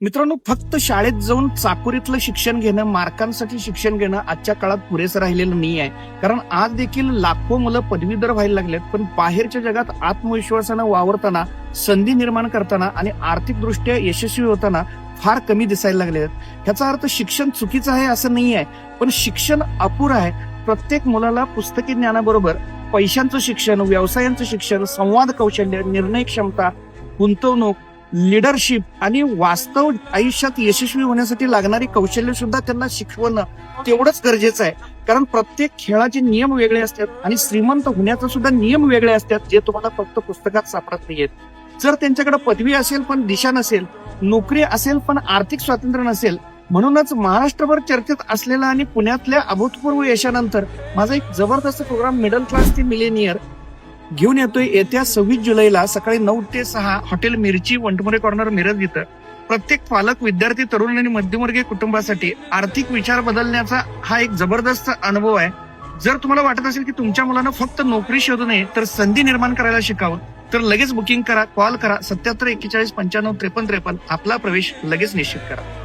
मित्रांनो, फक्त शाळेत जाऊन चाकोरीतलं शिक्षण घेणं, मार्कांसाठी शिक्षण घेणं आजच्या काळात पुरेसं राहिलेलं नाही आहे. कारण आज देखील लाखो मुलं पदवीधर व्हायला लागलेत, पण बाहेरच्या जगात आत्मविश्वासानं वावरताना, संधी निर्माण करताना आणि आर्थिकदृष्ट्या यशस्वी होताना फार कमी दिसायला लागले आहेत. ह्याचा अर्थ शिक्षण चुकीचं आहे असं नाही आहे, पण शिक्षण अपुरं आहे. प्रत्येक मुलाला पुस्तकी ज्ञानाबरोबर पैशांचं शिक्षण, व्यवसायांचं शिक्षण, संवाद कौशल्य, निर्णय क्षमता, गुंतवणूक, लीडरशिप आणि वास्तव आयुष्यात यशस्वी होण्यासाठी लागणारी कौशल्य सुद्धा त्यांना शिकवणं तेवढंच गरजेचं आहे. कारण प्रत्येक खेळाचे नियम वेगळे असतात आणि श्रीमंत होण्याचे सुद्धा नियम वेगळे असतात, जे तुम्हाला फक्त पुस्तकात सापडत नाहीयेत. जर त्यांच्याकडे पदवी असेल पण दिशा नसेल, नोकरी असेल पण आर्थिक स्वातंत्र्य नसेल, म्हणूनच महाराष्ट्रभर चर्चेत असलेला आणि पुण्यातल्या अभूतपूर्व यशानंतर माझा एक जबरदस्त प्रोग्राम मिडल क्लास ते मिलेनियर घेऊन येतोय. येत्या 26 जुलैला सकाळी 9 ते 6 हॉटेल मिरची, वंटमोरे कॉर्नर, मिरज इथं. प्रत्येक पालक, विद्यार्थी, तरुण आणि मध्यमवर्गीय कुटुंबासाठी आर्थिक विचार बदलण्याचा हा एक जबरदस्त अनुभव आहे. जर तुम्हाला वाटत असेल की तुमच्या मुलांना फक्त नोकरी शोधू नये तर संधी निर्माण करायला शिकावं, तर लगेच बुकिंग करा, कॉल करा 77 41 95 53 53. आपला प्रवेश लगेच निश्चित करा.